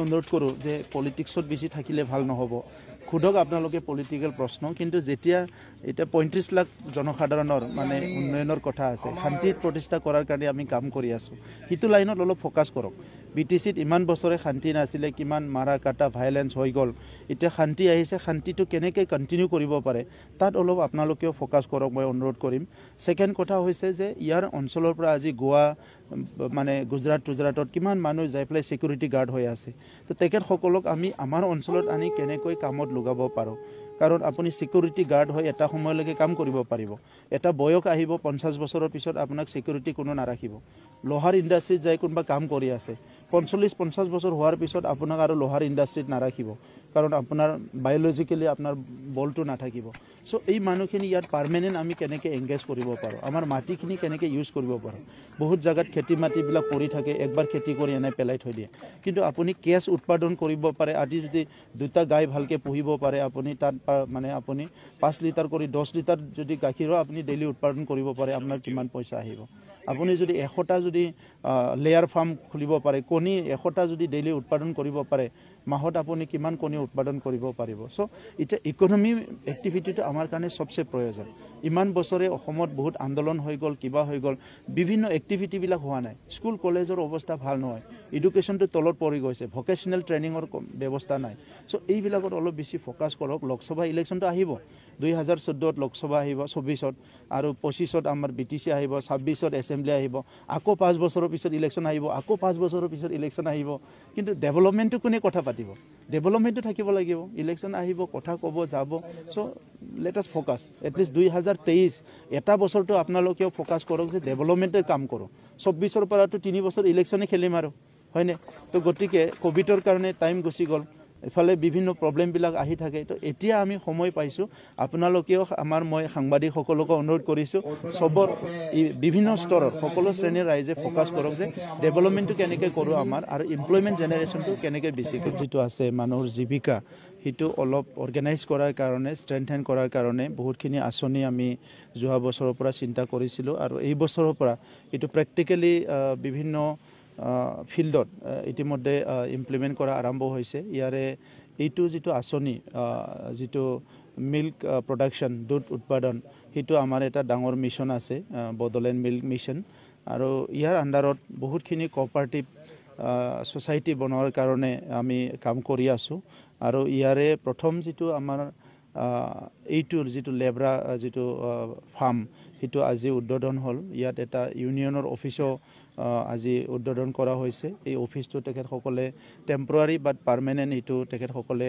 অনুৰোধ কৰোঁ যে পলিটিক্সত বেছি থাকিলে ভাল নহ'ব খুদক আপোনালোকে পলিটিক্যাল প্ৰশ্ন কিন্তু যেতিয়া এটা 35 লাখ জনসাধাৰণৰ মানে উন্নয়নৰ কথা আছে শান্তিত প্ৰতিষ্ঠা কৰাৰ কাৰণে আমি কাম কৰি আছোঁ হিতু লাইনত অলপ ফোকাস কৰক বিটিসিত ইমান বছৰে শান্তি নাছিলে কিমান মাৰা কাটা ভায়োলেন্স হৈ গ'ল এতিয়া শান্তি আহিছে শান্তিটো কেনেকৈ কন্টিনিউ কৰিব পাৰে তাত অলপ আপোনালোকেও ফোকাস কৰক মই অনুৰোধ কৰিম সেকেন্ড কথা হৈছে যে ইয়াৰ অঞ্চলৰ পৰা আজি গোৱা মানে গুজৰাটত কিমান মানুহ যাই পেলাই সিকিউৰিটি গাৰ্ড হৈ আছে তো তেখেত সকলক আমি আমাৰ অঞ্চলত আনি কেনেকৈ কামত লগাব পাৰো কাৰণ আপুনি সিকিউৰিটি গাৰ্ড হৈ এটা সময়লৈকে কাম কৰিব পাৰিব এটা বয়স আহিব 50 বছৰৰ পিছত আপোনাক সিকিউৰিটি কোনো নাৰাখিব লোহাৰ ইণ্ডাষ্ট্ৰীত যাই কোনবা কাম কৰি আছে 45-50 বছৰ হোৱাৰ পিছত আপোনাক আৰু লোহাৰ ইণ্ডাষ্ট্ৰীত নাৰাখিব কাৰণ আপোনাৰ বায়োলজিক্যালি আপোনাৰ বলটো নাথাকিব সো এই মানুহখিনি ইয়াত পাৰ্মানেন্ট আমি কেনেকৈ এংগেজ কৰিব পাৰো আমাৰ মাটিখিনি কেনেকৈ ইউজ কৰিব পাৰো বহুত জায়গাত খেতি মাটিবিলাক পৰি থাকে একবাৰ খেতি কৰি এনে পেলাই থৈ দিয়ে কিন্তু আপুনি কেছ উৎপাদন কৰিব পাৰে আজি যদি দুটা গাই ভালকে পুহিব পাৰে আপুনি তাত মানে আপুনি 5 লিটাৰ কৰি 10 লিটাৰ যদি গাখীৰো আপুনি ডেইলি উৎপাদন কৰিব পাৰে আপোনাৰ কিমান পইচা আহিব আপুনি যদি 100টা যদি লেয়াৰ ফাৰ্ম খুলিব পাৰে কণী 100টা যদি ডেইলি উৎপাদন কৰিব পাৰে মাহত আপুনি কিমান কণী উৎপাদন কৰিব পাৰিব সো এটা ইকোনমি এক্টিভিটিটো আমাৰ কাৰণে সবচে প্ৰয়োজন ইমান বছৰে অসমত বহুত আন্দোলন হৈ গল কিবা হৈ গল বিভিন্ন এক্টিভিটি বিলাক হোৱা নাই স্কুল কলেজৰ অৱস্থা ভাল নহয় এডুকেশনটো তলত পৰি গৈছে ভোকেশনাল ট্ৰেইনিংৰ ব্যৱস্থা নাই সো এই বিলাকত অলপ বেছি ফোকাস কৰক লোকসভা ইলেকশনটো আহিব 2014ত লোকসভা আহিব 24ত আৰু 25ত আমাৰ বিটিসি আহিব 26ত এছেম্বলি আহিব আকৌ 5 বছৰৰ পিছত ইলেকশন আহিব আকৌ 5 বছৰৰ পিছত ইলেকশন আহিব কিন্তু ডেভেলপমেন্টটো কোনে কথা পাতিব ডেভেলপমেন্টটো থাকিব লাগিব ইলেকশন আহিব কথা কব যাব so let us focus at least 2023 এটা বছৰটো আপোনালোকেও ফোকাস কৰক যে ডেভেলপমেন্টেৰ কাম কৰক 24ৰ পৰা তো 3 বছৰ ইলেকশনে খেলি মাৰো হয়নে তো গটিকে কোভিডৰ কাৰণে টাইম গুছি গল ইফালে বিভিন্ন প্ৰবলেম বিলাক আহি থাকে তো এতিয়া আমি সময় পাইছো আপোনালোকেও আমাৰ মই সাংবাদিক সকলক অনুৰোধ কৰিছো সবৰ বিভিন্ন স্তৰৰ সকলো শ্ৰেণীৰ ৰাইজে ফোকাস কৰক যে ডেভেলপমেন্টটো কেনেকৈ কৰো আমাৰ আৰু এমপ্লয়মেন্ট জেনাৰেশনটো কেনেকৈ বেছি যেটো আছে মানুহৰ জীৱিকা হিটো অলপ অৰ্গানাইজ কৰাৰ কাৰণে ষ্ট্ৰেংথেন কৰাৰ কাৰণে বহুতখিনি আঁচনি আমি যোৱা বছৰৰ পৰা চিন্তা কৰিছিলো আৰু এই বছৰৰ পৰা এটো প্ৰ্যাকটিক্যালি বিভিন্ন ফিল্ডত ইতিমধ্যে ইমপ্লিমেন্ট কৰা আৰম্ভ হৈছে ইয়াৰে এইটো যেটো আঁচনি যেটো মিল্ক প্ৰডাকশন দুধ উৎপাদন হিটো আমাৰ এটা ডাঙৰ মিশন আছে বডলেণ্ড মিল্ক মিশন আৰু ইয়াৰ আন্ডাৰত বহুতখিনি কোঅপাৰেটিভ সোসাইটি বনোৱাৰ কাৰণে আমি কাম কৰি আছো আৰু ইয়াৰে প্ৰথম যেটো আমাৰ এইটোৰ যেটো লেব্ৰা যেটো ফাৰ্ম হিটো আজি উদ্বোধন হল ইয়াত এটা ইউনিয়নৰ অফিসো আজি উদ্বোধন কৰা হৈছে এই অফিসটো তেখেত সকলে টেম্পৰাৰী বাট পাৰ্মানেন্ট হিটো তেখেত সকলে